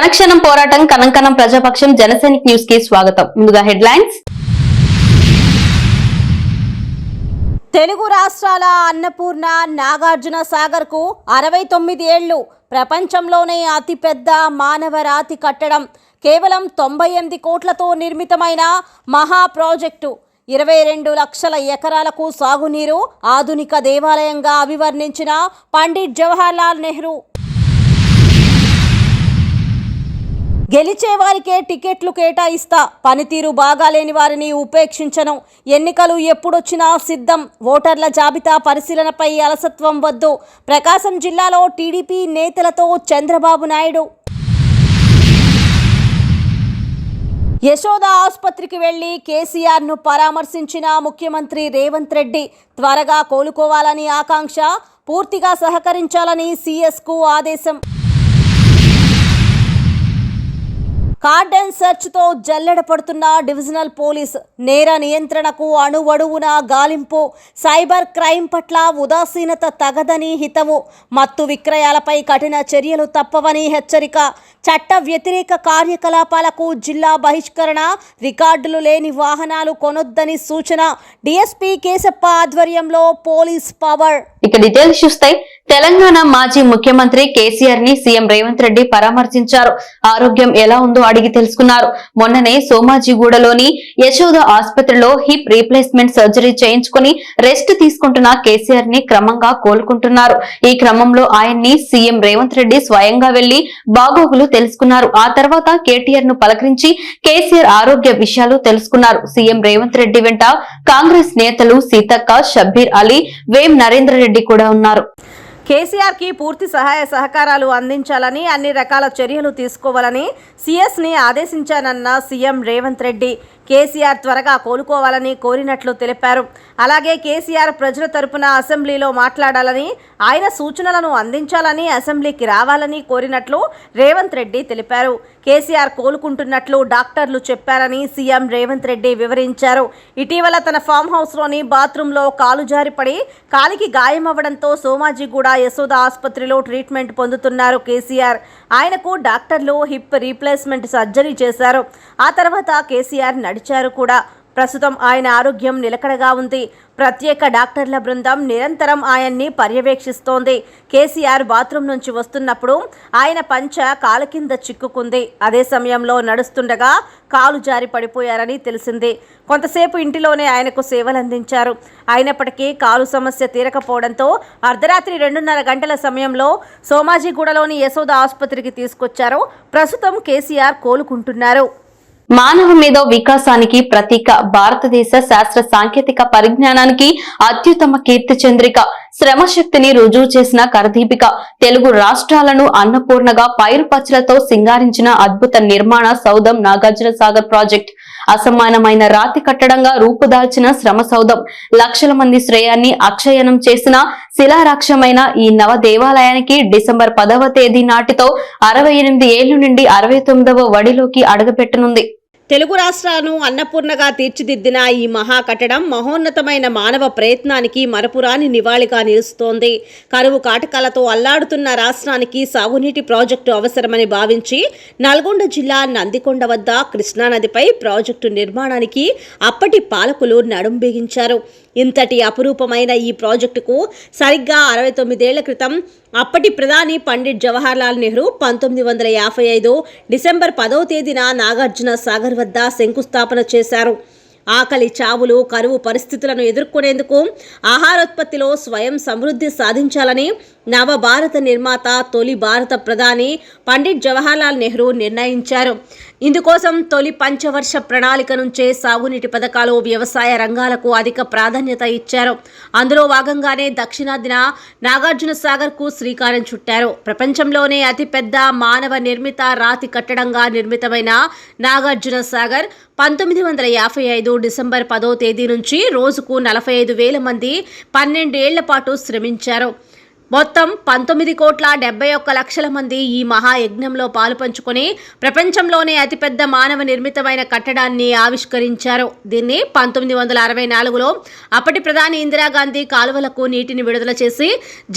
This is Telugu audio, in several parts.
క్షణక్షణం పోరాటం కనంకనం ప్రజాపక్షం జనసైనిక్ న్యూస్ కి స్వాగతం. ముందుగా హెడ్లైన్స్. తెలుగు రాష్ట్రాల అన్నపూర్ణ నాగార్జున సాగర్ కు 69 ఏళ్లు. ప్రపంచంలోనే అతిపెద్ద మానవ రాతి కట్టడం. కేవలం 98 కోట్లతో నిర్మితమైన మహా ప్రాజెక్టు. 22 లక్షల ఎకరాలకు సాగునీరు. ఆధునిక దేవాలయంగా అభివర్ణించిన పండిట్ జవహర్లాల్ నెహ్రూ. గెలిచే వారికే టికెట్లు కేటాయిస్తా, పనితీరు బాగాలేని వారిని ఉపేక్షించను, ఎన్నికలు ఎప్పుడొచ్చినా సిద్ధం, ఓటర్ల జాబితా పరిశీలనపై అలసత్వం వద్దు. ప్రకాశం జిల్లాలో టీడీపీ నేతలతో చంద్రబాబు నాయుడు. యశోద ఆసుపత్రికి వెళ్లి కేసీఆర్ను పరామర్శించిన ముఖ్యమంత్రి రేవంత్ రెడ్డి. త్వరగా కోలుకోవాలని ఆకాంక్ష, పూర్తిగా సహకరించాలని సీఎస్కు ఆదేశం. కార్డన్ సెర్చ్తో జల్లెడ పడుతున్న డివిజనల్ పోలీస్. నేర నియంత్రణకు అణువణువున గాలింపు. సైబర్ క్రైమ్ పట్ల ఉదాసీనత తగదని హితవు. మత్తు విక్రయాలపై కఠిన చర్యలు తప్పవని హెచ్చరిక. చట్ట వ్యతిరేక కార్యకలాపాలకు జిల్లా బహిష్కరణ. రికార్డులు లేని వాహనాలు కొనొద్దని సూచన. డీఎస్పీ కేశప్ప ఆధ్వర్యంలో పోలీస్ పవర్. ఇక డీటెయిల్స్ చూస్తే తెలంగాణ మాజీ ముఖ్యమంత్రి కేసీఆర్ ని సీఎం రేవంత్ రెడ్డి పరామర్శించారు. ఆరోగ్యం ఎలా ఉందో అడిగి తెలుసుకున్నారు. మొన్ననే సోమాజిగూడలోని యశోద ఆసుపత్రిలో హిప్ రీప్లేస్మెంట్ సర్జరీ చేయించుకుని రెస్ట్ తీసుకుంటున్న కేసీఆర్ ని క్రమంగా కోలుకుంటున్నారు. ఈ క్రమంలో ఆయన్ని సీఎం రేవంత్ రెడ్డి స్వయంగా వెళ్లి బాగోగులు తెలుసుకున్నారు. ఆ తర్వాత కేటీఆర్ ను పలకరించి కేసీఆర్ ఆరోగ్య విషయాలు తెలుసుకున్నారు. సీఎం రేవంత్ రెడ్డి వెంట కాంగ్రెస్ నేతలు సీతక్క, షబ్బీర్ అలీ, వేం నరేంద్ర రెడ్డి కూడా ఉన్నారు. కేసీఆర్కి పూర్తి సహాయ సహకారాలు అందించాలని, అన్ని రకాల చర్యలు తీసుకోవాలని సీఎస్ని ఆదేశించానన్న సీఎం రేవంత్ రెడ్డి. కేసీఆర్ త్వరగా కోలుకోవాలని కోరినట్లు తెలిపారు. అలాగే కేసీఆర్ ప్రజల తరపున అసెంబ్లీలో మాట్లాడాలని, ఆయన సూచనలను అందించాలని, అసెంబ్లీకి రావాలని కోరినట్లు రేవంత్ రెడ్డి తెలిపారు. కేసీఆర్ కోలుకుంటున్నట్లు డాక్టర్లు చెప్పారని సీఎం రేవంత్ రెడ్డి వివరించారు. ఇటీవల తన ఫామ్ హౌస్లోని బాత్రూంలో కాలు జారిపడి కాలికి గాయమవ్వడంతో సోమాజిగూడ యశోద ఆసుపత్రిలో ట్రీట్మెంట్ పొందుతున్నారు కేసీఆర్. ఆయనకు డాక్టర్లు హిప్ రీప్లేస్మెంట్ సర్జరీ చేశారు. ఆ తర్వాత కేసీఆర్ నడిచారు కూడా. ప్రస్తుతం ఆయన ఆరోగ్యం నిలకడగా ఉంది. ప్రత్యేక డాక్టర్ల బృందం నిరంతరం ఆయన్ని పర్యవేక్షిస్తోంది. కేసీఆర్ బాత్రూం నుంచి వస్తున్నప్పుడు ఆయన పంచ కాలు కింద చిక్కుకుంది. అదే సమయంలో నడుస్తుండగా కాలు జారి పడిపోయారని తెలిసింది. కొంతసేపు ఇంటిలోనే ఆయనకు సేవలందించారు. అయినప్పటికీ కాలు సమస్య తీరకపోవడంతో అర్ధరాత్రి 2:30 గంటల సమయంలో సోమాజిగూడలోని యశోద ఆసుపత్రికి తీసుకొచ్చారు. ప్రస్తుతం కేసీఆర్ కోలుకుంటున్నారు. మానవ మీద వికాసానికి ప్రతీక, భారతదేశ శాస్త్ర సాంకేతిక పరిజ్ఞానానికి అత్యుత్తమ కీర్తి చంద్రిక, శ్రమశక్తిని రుజువు చేసిన కరదీపిక, తెలుగు రాష్ట్రాలను అన్నపూర్ణగా పైరుపచ్చలతో సింగారించిన అద్భుత నిర్మాణ సౌధం నాగార్జున సాగర్ ప్రాజెక్ట్. అసమానమైన రాతి కట్టడంగా రూపుదాల్చిన శ్రమ సౌధం, లక్షల మంది శ్రేయాన్ని అక్షయనం చేసిన శిలారాక్షమైన ఈ నవ దేవాలయానికి డిసెంబర్ 10వ తేదీ నాటితో 68 ఏళ్ల నుండి 69వ వడిలోకి అడుగుపెట్టనుంది. తెలుగు రాష్ట్రాలను అన్నపూర్ణగా తీర్చిదిద్దిన ఈ మహా కట్టడం మహోన్నతమైన మానవ ప్రయత్నానికి మరపురాని నివాళిగా నిలుస్తోంది. కరువు కాటకాలతో అల్లాడుతున్న రాష్ట్రానికి సాగునీటి ప్రాజెక్టు అవసరమని భావించి నల్గొండ జిల్లా నందికొండ వద్ద కృష్ణానదిపై ప్రాజెక్టు నిర్మాణానికి అప్పటి పాలకులు నడుం బిగించారు. ఇంతటి అపురూపమైన ఈ ప్రాజెక్టుకు సరిగ్గా 69 ఏళ్ల క్రితం అప్పటి ప్రధాని పండిట్ జవహర్లాల్ నెహ్రూ 1955 డిసెంబర్ 10వ తేదీన నాగార్జున సాగర్ వద్ద శంకుస్థాపన చేశారు. ఆకలి, చావులు, కరువు పరిస్థితులను ఎదుర్కొనేందుకు ఆహారోత్పత్తిలో స్వయం సమృద్ధి సాధించాలని నవభారత నిర్మాత, తొలి భారత ప్రధాని పండిట్ జవహర్లాల్ నెహ్రూ నిర్ణయించారు. ఇందుకోసం తొలి పంచవర్ష ప్రణాళిక నుంచే సాగునీటి పథకాలు, వ్యవసాయ రంగాలకు అధిక ప్రాధాన్యత ఇచ్చారు. అందులో భాగంగానే దక్షిణాదిన నాగార్జున సాగర్కు శ్రీకారం చుట్టారు. ప్రపంచంలోనే అతిపెద్ద మానవ నిర్మిత రాతి కట్టడంగా నిర్మితమైన నాగార్జున సాగర్ 1955 డిసెంబర్ 10వ తేదీ నుంచి రోజుకు 45,000 మంది 12 ఏళ్ల పాటు శ్రమించారు. మొత్తం 19,71,00,000 మంది ఈ మహాయజ్ఞంలో పాలుపంచుకొని ప్రపంచంలోనే అతిపెద్ద మానవ నిర్మితమైన కట్టడాన్ని ఆవిష్కరించారు. దీన్ని 1964లో అప్పటి ప్రధాని ఇందిరాగాంధీ కాలువలకు నీటిని విడుదల చేసి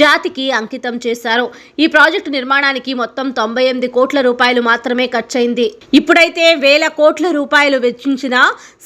జాతికి అంకితం చేశారు. ఈ ప్రాజెక్టు నిర్మాణానికి మొత్తం 98 కోట్ల రూపాయలు మాత్రమే ఖర్చయింది. ఇప్పుడైతే వేల కోట్ల రూపాయలు వెచ్చించినా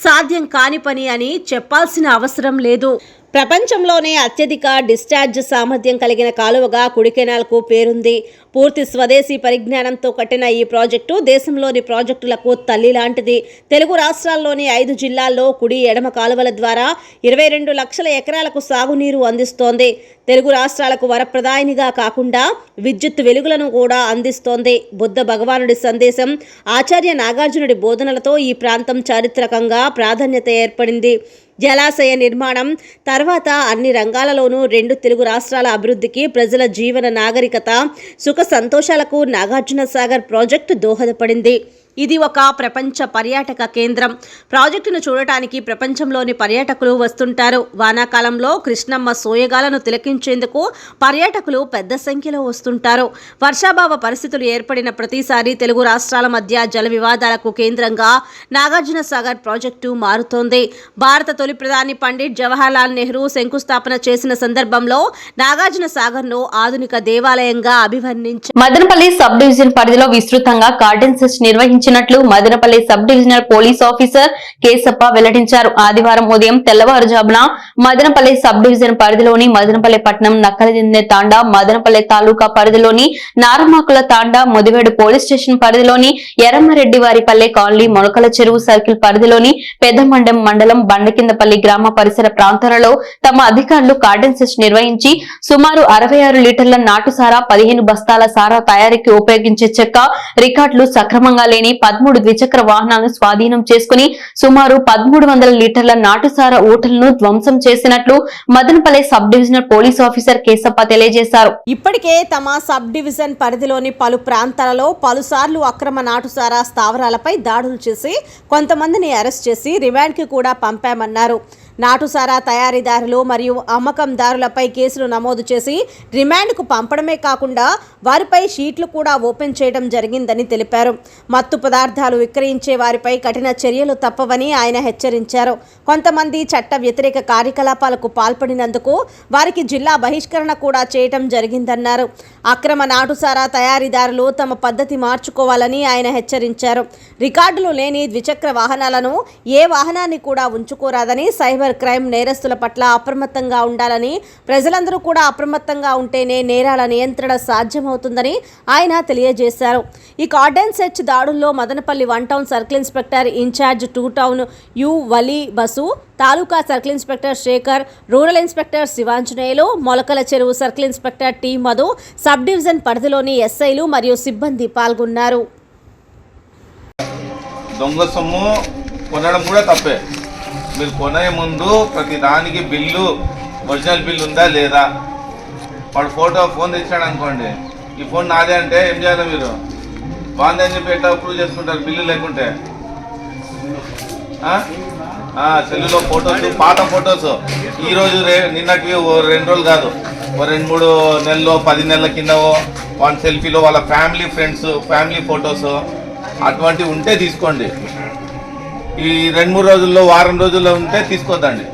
సాధ్యం కాని పని అని చెప్పాల్సిన అవసరం లేదు. ప్రపంచంలోనే అత్యధిక డిశ్చార్జ్ సామర్థ్యం కలిగిన కాలువగా కుడి కెనాల్కు పేరుంది. పూర్తి స్వదేశీ పరిజ్ఞానంతో కట్టిన ఈ ప్రాజెక్టు దేశంలోని ప్రాజెక్టులకు తల్లి లాంటిది. తెలుగు రాష్ట్రాల్లోని 5 జిల్లాల్లో కుడి ఎడమ కాలువల ద్వారా 22 లక్షల ఎకరాలకు సాగునీరు అందిస్తోంది. తెలుగు రాష్ట్రాలకు వరప్రదాయినిగా కాకుండా విద్యుత్ వెలుగులను కూడా అందిస్తోంది. బుద్ధ భగవానుడి సందేశం, ఆచార్య నాగార్జునుడి బోధనలతో ఈ ప్రాంతం చారిత్రకంగా ప్రాధాన్యత ఏర్పడింది. జలాశయ నిర్మాణం తర్వాత అన్ని రంగాలలోనూ 2 తెలుగు రాష్ట్రాల అభివృద్ధికి, ప్రజల జీవన నాగరికత, సుఖ సంతోషాలకు నాగార్జున సాగర్ ప్రాజెక్టు దోహదపడింది. ఇది ఒక ప్రపంచ పర్యాటక కేంద్రం. ప్రాజెక్టును చూడటానికి ప్రపంచంలోని పర్యాటకులు వస్తుంటారు. వానాకాలంలో కృష్ణమ్మ సోయగాలను తిలకించేందుకు పర్యాటకులు పెద్ద సంఖ్యలో వస్తుంటారు. వర్షాభావ పరిస్థితులు ఏర్పడిన ప్రతిసారి తెలుగు రాష్ట్రాల మధ్య జల వివాదాలకు కేంద్రంగా నాగార్జున సాగర్ ప్రాజెక్టు మారుతోంది. భారత తొలి ప్రధాని పండిట్ జవహర్లాల్ నెహ్రూ శంకుస్థాపన చేసిన సందర్భంలో నాగార్జున సాగర్ను ఆధునిక దేవాలయంగా అభివర్ణించారు. మదనపల్లి సబ్ డివిజన్ పరిధిలో విస్తృతంగా గార్డెన్ సెర్చ్ నిర్వహించినట్లు Madanapalle sub divisional police officer Keshappa వెల్లడించారు. ఆదివారం ఉదయం తెల్లవారుజామున మదనపల్లి సబ్ డివిజన్ పరిధిలోని మదనపల్లి పట్టణం, నక్కలదిన్నె తాండా, మదనపల్లి తాలూకా పరిధిలోని నారమాకుల తాండా, ముదివేడు పోలీస్ స్టేషన్ పరిధిలోని ఎర్రమ్మరెడ్డివారిపల్లె కాలనీ, మొలకల చెరువు సర్కిల్ పరిధిలోని పెద్దమండెం మండలం బండకిందపల్లి గ్రామ పరిసర ప్రాంతాలలో తమ అధికారులు గార్డెన్ సెర్చ్ నిర్వహించి సుమారు 66 లీటర్ల నాటు సారా, 15 బస్తాల సారా తయారీకి ఉపయోగించే చెక్క, రికార్డులు సక్రమంగా లేని 13 ద్విచక్ర వాహనాలను స్వాధీనం చేసుకుని సుమారు 1300 లీటర్ల నాటుసారా ఊటలను ధ్వంసం చేసినట్లు Madanapalle sub divisional police officer Keshappa తెలియజేశారు. ఇప్పటికే తమ సబ్ డివిజన్ పరిధిలోని పలు ప్రాంతాలలో పలుసార్లు అక్రమ నాటుసారా స్థావరాలపై దాడులు చేసి కొంతమందిని అరెస్ట్ చేసి రిమాండ్కి కూడా పంపామన్నారు. నాటుసారా తయారీదారులు మరియు అమ్మకందారులపై కేసులు నమోదు చేసి రిమాండ్కు పంపడమే కాకుండా వారిపై షీట్లు కూడా ఓపెన్ చేయడం జరిగిందని తెలిపారు. మత్తు పదార్థాలు విక్రయించే వారిపై కఠిన చర్యలు తప్పవని ఆయన హెచ్చరించారు. కొంతమంది చట్ట వ్యతిరేక కార్యకలాపాలకు పాల్పడినందుకు వారికి జిల్లా బహిష్కరణ కూడా చేయడం జరిగిందన్నారు. అక్రమ నాటుసారా తయారీదారులు తమ పద్ధతి మార్చుకోవాలని ఆయన హెచ్చరించారు. రికార్డులు లేని ద్విచక్ర వాహనాలను ఏ వాహనాన్ని కూడా ఉంచుకోరాదని, సైబర్ క్రైమ్ నేరస్తుల పట్ల అప్రమత్తంగా ఉండాలని, ప్రజలందరూ కూడా అప్రమత్తంగా ఉంటేనే నేరాల నియంత్రణ సాధ్యమవుతుందని ఆయన తెలియజేశారు. ఈ గార్డెన్ సెర్చ్ దాడుల్లో Madanapalle 1 town circle inspector in-charge 2 town U Vali Basu, తాలూకా circle inspector Shekhar, rural inspector Sivanjaneyulu, Molakala Cheruvu circle inspector T Madhu, sub division పరిధిలోని ఎస్ఐలు మరియు సిబ్బంది పాల్గొన్నారు. దొంగ సొమ్ము కొనడం కూడా తప్పే. మీరు కొనే ముందు ప్రతి దానికి బిల్లు, ఒరిజినల్ బిల్లు ఉందా లేదా, వాడు ఫోన్ తెచ్చాడు అనుకోండి, ఈ ఫోన్ నాదే అంటే ఏం చేయాలి మీరు? బాగుంది అని చెప్పి ఎట్లా అప్రూవ్ చేసుకుంటారు బిల్లు లేకుంటే? సెల్లులో ఫొటోస్, పాత ఫొటోస్, ఈరోజు నిన్నటివి 2 రోజులు కాదు, 2-3 నెలలు, 10 నెలల కిందవో వాళ్ళ సెల్ఫీలో వాళ్ళ ఫ్యామిలీ ఫ్రెండ్స్ ఫ్యామిలీ ఫొటోస్ అటువంటివి ఉంటే తీసుకోండి. ఈ 2-3 రోజుల్లో, వారం రోజుల్లో ఉంటే తీసుకోద్దండి.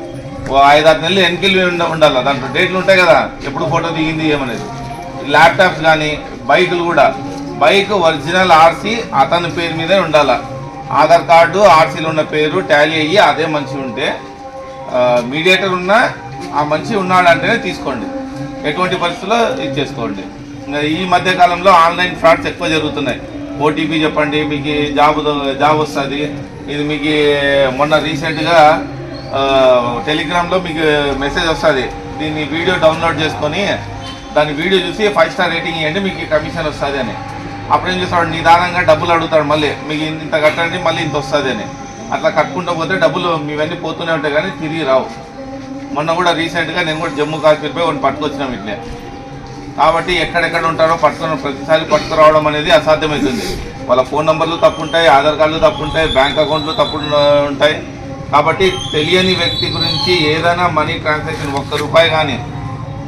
5-6 నెలలు వెనకెళ్ళి ఉండాలి. దాంట్లో డేట్లు ఉంటాయి కదా, ఎప్పుడు ఫోటో దిగింది ఏమనేది. ల్యాప్టాప్స్ కానీ బైకులు కూడా, బైక్ ఒరిజినల్ ఆర్సీ అతని పేరు మీదే ఉండాలి. ఆధార్ కార్డు ఆర్సీలో ఉన్న పేరు టాలీ అయ్యి అదే మనిషి ఉంటే, మీడియేటర్ ఉన్నా ఆ మనిషి ఉన్నాడంటేనే తీసుకోండి. ఎటువంటి పరిస్థితుల్లో ఇది చేసుకోండి. ఈ మధ్య కాలంలో ఆన్లైన్ ఫ్రాడ్స్ ఎక్కువ జరుగుతున్నాయి. ఓటీపీ చెప్పండి, మీకు జాబ్ వస్తుంది. ఇది మీకు మొన్న రీసెంట్గా టెలిగ్రామ్లో మీకు మెసేజ్ వస్తుంది. దీన్ని వీడియో డౌన్లోడ్ చేసుకొని దాని వీడియో చూసి 5 స్టార్ రేటింగ్ ఇవ్వండి, మీకు కమిషన్ వస్తుంది అని. అప్పుడేం చేస్తాడు, నిదానంగా డబ్బులు అడుగుతాడు. మళ్ళీ మీకు ఇంత కట్టండి, మళ్ళీ ఇంత వస్తుంది అని. అట్లా కట్టుకుంటూ పోతే డబ్బులు మీవన్నీ పోతూనే ఉంటాయి కానీ తిరిగి రావు. మొన్న కూడా రీసెంట్గా నేను కూడా జమ్మూ కాశ్మీర్పై ఒకటి పట్టుకొచ్చినాం ఇట్లే. కాబట్టి ఎక్కడెక్కడ ఉంటారో ప్రతిసారి పట్టుకురావడం అనేది అసాధ్యమవుతుంది. వాళ్ళ ఫోన్ నెంబర్లు తప్పు ఉంటాయి, ఆధార్ కార్డులు తప్పు ఉంటాయి, బ్యాంక్ అకౌంట్లు తప్పు ఉంటాయి. కాబట్టి తెలియని వ్యక్తి గురించి ఏదైనా మనీ ట్రాన్సాక్షన్ 1 రూపాయి కానీ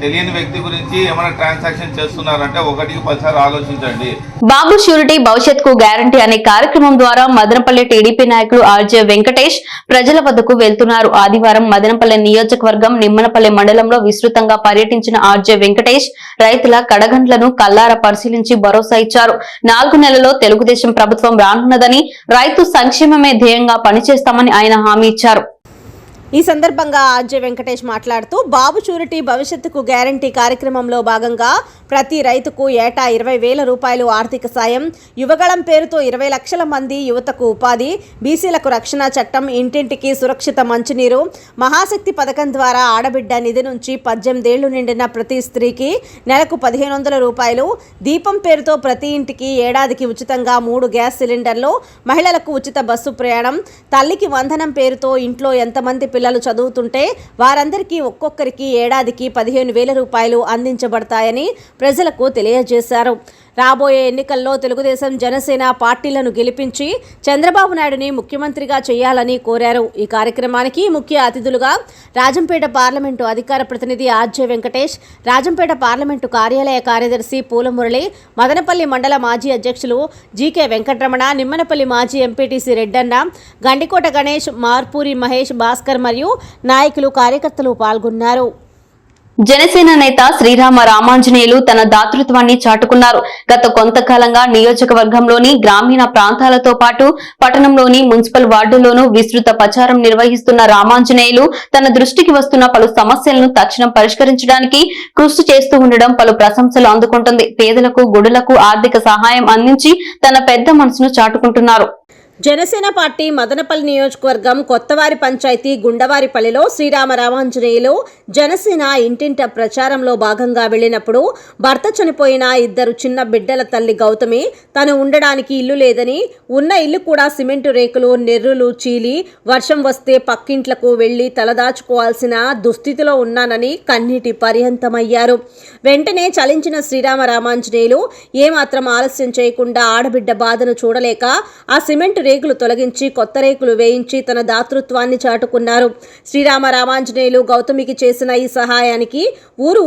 తెలియని వ్యక్తి గురించి ఏమైనా ట్రాన్సాక్షన్ చేస్తున్నారంటే 1కి 10 సార్లు ఆలోచించండి. బాబు షూరిటీ భవిష్యత్కు గ్యారంటీ అనే కార్యక్రమం ద్వారా మదనపల్లి టీడీపీ నాయకులు ఆర్జే వెంకటేష్ ప్రజల వద్దకు వెళ్తున్నారు. ఆదివారం మదనపల్లి నియోజకవర్గం నిమ్మనపల్లి మండలంలో విస్తృతంగా పర్యటించిన ఆర్జే వెంకటేష్ రైతుల కడగండ్లను కల్లారా పరిశీలించి భరోసా ఇచ్చారు. 4 నెలల్లో తెలుగుదేశం ప్రభుత్వం రానున్నదని, రైతు సంక్షేమమే ధ్యేయంగా పనిచేస్తామని ఆయన హామీ ఇచ్చారు. ఈ సందర్భంగా ఆర్జే వెంకటేష్ మాట్లాడుతూ బాబు షూరిటీ భవిష్యత్తుకు గ్యారంటీ కార్యక్రమంలో భాగంగా ప్రతి రైతుకు ఏటా 20,000 రూపాయలు ఆర్థిక సాయం, యువగళం పేరుతో 20 లక్షల మంది యువతకు ఉపాధి, బీసీలకు రక్షణ చట్టం, ఇంటింటికి సురక్షిత మంచినీరు, మహాశక్తి పథకం ద్వారా ఆడబిడ్డ నిధి నుంచి 18 ఏళ్లు నిండిన ప్రతి స్త్రీకి నెలకు 1,500 రూపాయలు, దీపం పేరుతో ప్రతి ఇంటికి ఏడాదికి ఉచితంగా 3 గ్యాస్ సిలిండర్లు, మహిళలకు ఉచిత బస్సు ప్రయాణం, తల్లికి వందనం పేరుతో ఇంట్లో ఎంతమంది పిల్లలు చదువుతుంటే వారందరికీ ఒక్కొక్కరికి ఏడాదికి 15,000 రూపాయలు అందించబడతాయని ప్రజలకు తెలియజేశారు. రాబోయే ఎన్నికల్లో తెలుగుదేశం, జనసేన పార్టీలను గెలిపించి చంద్రబాబు నాయుడుని ముఖ్యమంత్రిగా చేయాలని కోరారు. ఈ కార్యక్రమానికి ముఖ్య అతిథులుగా రాజంపేట పార్లమెంటు అధికార ప్రతినిధి ఆర్జే వెంకటేష్, రాజంపేట పార్లమెంటు కార్యాలయ కార్యదర్శి పూలమురళి, మదనపల్లి మండల మాజీ అధ్యక్షులు జీకే వెంకటరమణ, నిమ్మనపల్లి మాజీ ఎంపీటీసీ రెడ్డన్న, గండికోట గణేష్, మార్పూరి మహేష్, భాస్కర్ మరియు నాయకులు, కార్యకర్తలు పాల్గొన్నారు. జనసేన నేత శ్రీరామ రామాంజనేయులు తన దాతృత్వాన్ని చాటుకున్నారు. గత కొంతకాలంగా నియోజకవర్గంలోని గ్రామీణ ప్రాంతాలతో పాటు పట్టణంలోని మున్సిపల్ వార్డుల్లోనూ విస్తృత ప్రచారం నిర్వహిస్తున్న రామాంజనేయులు తన దృష్టికి వస్తున్న పలు సమస్యలను తక్షణం పరిష్కరించడానికి కృషి చేస్తూ ఉండడం పలు ప్రశంసలు అందుకుంటుంది. పేదలకు, గుడులకు ఆర్థిక సహాయం అందించి తన పెద్ద మనసును చాటుకుంటున్నారు. జనసేన పార్టీ మదనపల్లి నియోజకవర్గం కొత్తవారి పంచాయతీ గుండవారిపల్లిలో శ్రీరామ రామాంజనేయులు జనసేన ఇంటింట ప్రచారంలో భాగంగా వెళ్లినప్పుడు భర్త చనిపోయిన 2 చిన్న బిడ్డల తల్లి గౌతమి తను ఉండడానికి ఇల్లు లేదని, ఉన్న ఇల్లు కూడా సిమెంటు రేకులు, నెర్రులు చీలి వర్షం వస్తే పక్కింట్లకు వెళ్లి తలదాచుకోవాల్సిన దుస్థితిలో ఉన్నానని కన్నీటి పర్యంతమయ్యారు. వెంటనే చలించిన శ్రీరామ రామాంజనేయులు ఏమాత్రం ఆలస్యం చేయకుండా ఆడబిడ్డ బాధను చూడలేక ఆ సిమెంటు రేకులు తొలగించి కొత్త రేకులు వేయించి తన దాతృత్వాన్ని చాటుకున్నారు. శ్రీరామ రామాంజనేయులు గౌతమికి చేసిన ఈ సహాయానికి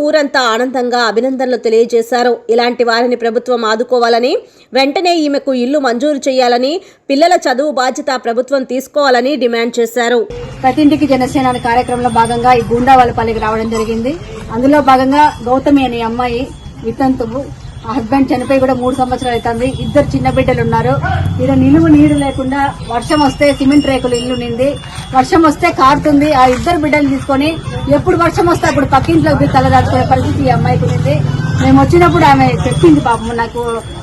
ఊరంతా ఆనందంగా అభినందనలు తెలియజేశారు. ఇలాంటి వారిని ప్రభుత్వం ఆదుకోవాలని, వెంటనే ఈమెకు ఇల్లు మంజూరు చేయాలని, పిల్లల చదువు బాధ్యత ప్రభుత్వం తీసుకోవాలని డిమాండ్ చేశారు. ప్రతి ఇంటికి జనసేన కార్యక్రమంలో భాగంగా ఈ గుండావాళ్ళపల్లికి రావడం జరిగింది. అందులో భాగంగా గౌతమి అనే అమ్మాయి వితంతువు, ఆ హస్బెండ్ చనిపోయి కూడా 3 సంవత్సరాలు అవుతుంది. 2 చిన్న బిడ్డలు ఉన్నారు. ఇక్కడ నిలువు నీరు లేకుండా వర్షం వస్తే సిమెంట్ రేకులు ఇల్లు నింది, వర్షం వస్తే కారుతుంది. ఆ 2 బిడ్డలు తీసుకొని ఎప్పుడు వర్షం వస్తే అప్పుడు పక్కింట్లోకి తలదాచుకునే పరిస్థితి ఈ అమ్మాయికి ఉంది. మేము వచ్చినప్పుడు ఆమె చెప్పింది, పాపం నాకు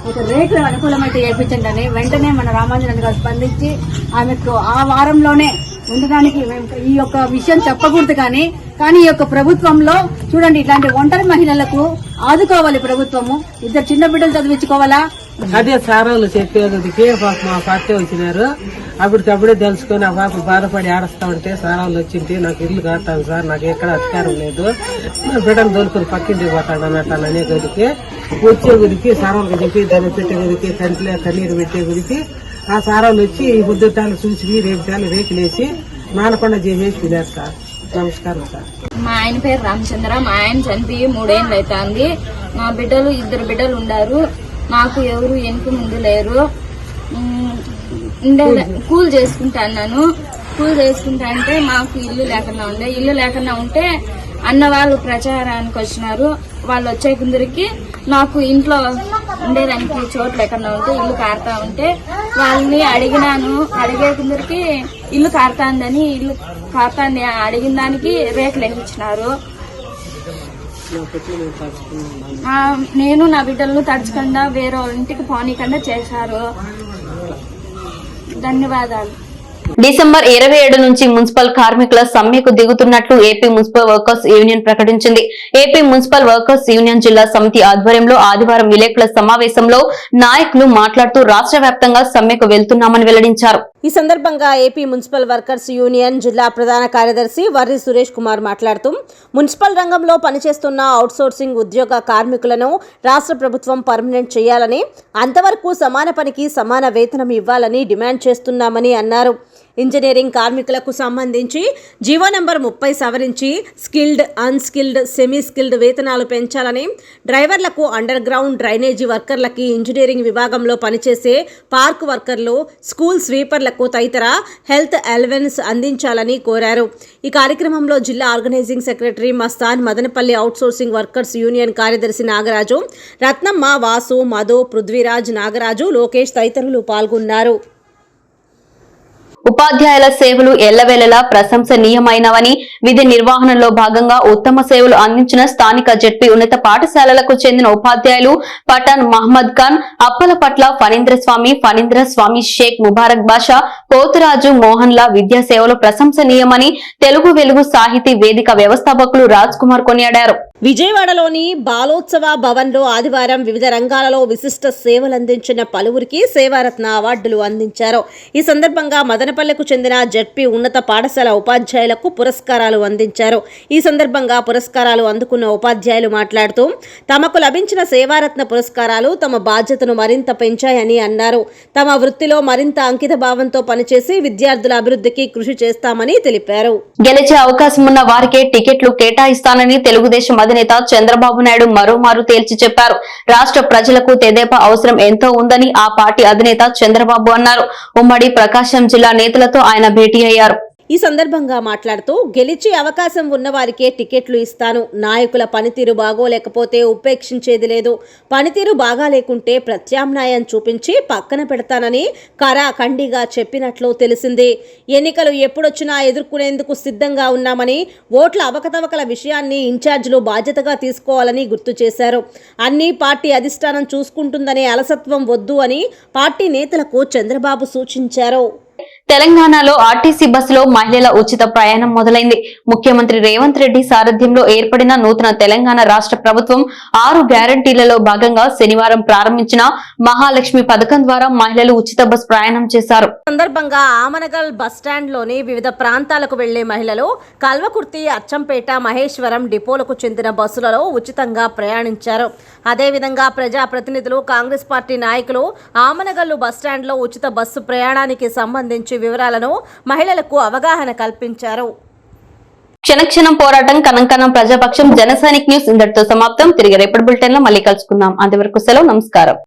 ఒక రేకులు అనుకూలమైతే చేయించండి అని. వెంటనే మన రామాంజనేయులు గారు స్పందించి ఆమెకు ఆ వారంలోనే ఉండడానికి, ఈ యొక్క విషయం చెప్పకూడదు కానీ ఈ యొక్క ప్రభుత్వంలో చూడండి, ఇట్లాంటి ఒంటరి మహిళలకు ఆదుకోవాలి ప్రభుత్వము. 2 చిన్న బిడ్డలు చదివించుకోవాలా. అదే సారాలు చెప్పేదికి మా పార్టీ వచ్చినారు. అప్పటికప్పుడే తెలుసుకొని ఆ పాప బాధపడి ఆడుస్తా ఉంటే సారాలు వచ్చింది, నాకు ఇల్లు కట్టాను సార్, నాకు ఎక్కడ అధికారం లేదు, నా బిడ్డను దొరుకుని పక్కింటికి పోతాడు అన్నట్టు అనే గురికి వచ్చే గురికి సారాలకు చెప్పి దాన్ని పెట్టే గురికి కంటిలో కన్నీరు పెట్టే గురికి ఆ సారాలు వచ్చి ఈ పొద్దుటాలు చూసి రేపుటాలు రేకులేసి మానకుండా చేసేసి పిల్లారు సార్. నమస్కారం సార్. మా ఆయన పేరు రామచంద్ర. మా ఆయన చనిపోయి 3 ఏళ్ళు అవుతుంది. మా బిడ్డలు 2 బిడ్డలు ఉన్నారు. నాకు ఎవరు వెనుక ముందు లేరు. కూల్ చేసుకుంటాను. కూల్ చేసుకుంటా అంటే మాకు ఇల్లు లేకుండా ఉంటే అన్న వాళ్ళు ప్రచారానికి వచ్చినారు. వాళ్ళు వచ్చే కుందరికి నాకు ఇంట్లో ఉండేదానికి చోటు లేకుండా ఉంటే, ఇల్లు కారుతా ఉంటే వాళ్ళని అడిగినాను. అడిగే కుందరికి ఇల్లు కారుతాందని, ఇల్లు కారుతాంది అడిగిన దానికి రేట్లు వేసిచ్చినారు. నేను నా బిడ్డలను తడుచకుండా వేరే ఇంటికి పోనీకుండా చేశారు. ధన్యవాదాలు. డిసెంబర్ 27 నుంచి మున్సిపల్ కార్మికుల సమ్మెకు దిగుతున్నట్లు ఏపీ మున్సిపల్ వర్కర్స్ యూనియన్ ప్రకటించింది. ఏపీ మున్సిపల్ వర్కర్స్ యూనియన్ జిల్లా సమితి ఆధ్వర్యంలో ఆదివారం విలేకరుల సమావేశంలో నాయకులు మాట్లాడుతూ రాష్ట్ర వ్యాప్తంగా సమ్మెకు వెళ్తున్నామని వెల్లడించారు. ఈ సందర్భంగా ఏపీ మున్సిపల్ వర్కర్స్ యూనియన్ జిల్లా ప్రధాన కార్యదర్శి వర్రి సురేష్ కుమార్ మాట్లాడుతూ మున్సిపల్ రంగంలో పనిచేస్తున్న అవుట్సోర్సింగ్ ఉద్యోగ కార్మికులను రాష్ట్ర ప్రభుత్వం పర్మనెంట్ చేయాలని, అంతవరకు సమాన పనికి సమాన వేతనం ఇవ్వాలని డిమాండ్ చేస్తున్నామని అన్నారు. ఇంజనీరింగ్ కార్మికులకు సంబంధించి జీవో నంబర్ 30 సవరించి స్కిల్డ్, అన్స్కిల్డ్, సెమీ స్కిల్డ్ వేతనాలు పెంచాలని, డ్రైవర్లకు, అండర్ గ్రౌండ్ డ్రైనేజీ వర్కర్లకి, ఇంజనీరింగ్ విభాగంలో పనిచేసే పార్క్ వర్కర్లు, స్కూల్ స్వీపర్లకు తదితర హెల్త్ అలవెన్స్ అందించాలని కోరారు. ఈ కార్యక్రమంలో జిల్లా organizing secretary Mastan, Madanapalle outsourcing workers union కార్యదర్శి నాగరాజు, రత్నమ్మ, వాసు, మధు, పృథ్వీరాజ్, నాగరాజు, లోకేష్ తదితరులు పాల్గొన్నారు. ఉపాధ్యాయుల సేవలు ఎల్లవేళలా ప్రశంసనీయమైనవని, విధి నిర్వహణలో భాగంగా ఉత్తమ సేవలు అందించిన స్థానిక జెడ్పీ ఉన్నత పాఠశాలలకు చెందిన ఉపాధ్యాయులు పఠాన్ మహమ్మద్ ఖాన్, అప్పలపట్ల ఫణీంద్ర స్వామి, షేక్ ముబారక్ బాషా, పోతురాజు మోహన్ లా విద్యా సేవలు ప్రశంసనీయమని తెలుగు వెలుగు సాహితీ వేదిక వ్యవస్థాపకులు రాజ్ కుమార్ కొనియాడారు. విజయవాడలోని బాలోత్సవ భవన్లో ఆదివారం వివిధ రంగాలలో విశిష్ట సేవలందించిన పలువురికి సేవారత్న అవార్డులు అందించారు. ఈ సందర్భంగా మదనపల్లెకు చెందిన జెడ్పీ ఉన్నత పాఠశాల ఉపాధ్యాయులకు పురస్కారాలు అందించారు. ఈ సందర్భంగా పురస్కారాలు అందుకున్న ఉపాధ్యాయులు మాట్లాడుతూ తమకు లభించిన సేవారత్న పురస్కారాలు తమ బాధ్యతను మరింత పెంచాయని అన్నారు. తమ వృత్తిలో మరింత అంకిత భావంతో పనిచేసి విద్యార్థుల అభివృద్ధికి కృషి చేస్తామని తెలిపారు. గెలిచే అవకాశం ఉన్న వారికే టికెట్లు కేటాయిస్తానని తెలుగుదేశం అధినేత చంద్రబాబు నాయుడు మరోమారు తేల్చి చెప్పారు. రాష్ట్ర ప్రజలకు తెదేపా అవసరం ఎంతో ఉందని ఆ పార్టీ అధినేత చంద్రబాబు అన్నారు. ఉమ్మడి ప్రకాశం జిల్లా నేతలతో ఆయన భేటీ అయ్యారు. ఈ సందర్భంగా మాట్లాడుతూ గెలిచే అవకాశం ఉన్నవారికే టికెట్లు ఇస్తాను. నాయకుల పనితీరు బాగోలేకపోతే ఉపేక్షించేది లేదు. పనితీరు బాగా లేకుంటే ప్రత్యామ్నాయం చూపించి పక్కన పెడతానని ఖరాఖండిగా చెప్పినట్లు తెలిసింది. ఎన్నికలు ఎప్పుడొచ్చినా ఎదుర్కొనేందుకు సిద్ధంగా ఉన్నామని, ఓట్ల అవకతవకల విషయాన్ని ఇన్ఛార్జీలు బాధ్యతగా తీసుకోవాలని గుర్తు చేశారు. అన్ని పార్టీ అధిష్టానం చూసుకుంటుందనే అలసత్వం వద్దు అని పార్టీ నేతలకు చంద్రబాబు సూచించారు. తెలంగాణలో ఆర్టీసీ బస్సులో మహిళల ఉచిత ప్రయాణం మొదలైంది. ముఖ్యమంత్రి రేవంత్ రెడ్డి సారథ్యంలో ఏర్పడిన నూతన తెలంగాణ రాష్ట్ర ప్రభుత్వం 6 గ్యారంటీలలో భాగంగా శనివారం ప్రారంభించిన మహాలక్ష్మి పథకం ద్వారా మహిళలు ఉచిత బస్ ప్రయాణం చేశారు. సందర్భంగా ఆమనగల్ బస్టాండ్ లోని వివిధ ప్రాంతాలకు వెళ్లే మహిళలు కల్వకుర్తి, అచ్చంపేట, మహేశ్వరం డిపోలకు చెందిన బస్సులలో ఉచితంగా ప్రయాణించారు. అదేవిధంగా ప్రజాప్రతినిధులు, కాంగ్రెస్ పార్టీ నాయకులు ఆమనగల్లు బస్టాండ్ లో ఉచిత బస్సు ప్రయాణానికి సంబంధించి వివరాలను మహిళలకు అవగాహన కల్పించారు. క్షణక్షణం పోరాటం, కణం ప్రజాపక్షం. జనసైనిక్ న్యూస్ ఇంతటితో సమాప్తం. తిరిగి రేపటి బులెటిన్ లో మళ్ళీ కలుసుకుందాం. అంతవరకు సెలవు, నమస్కారం.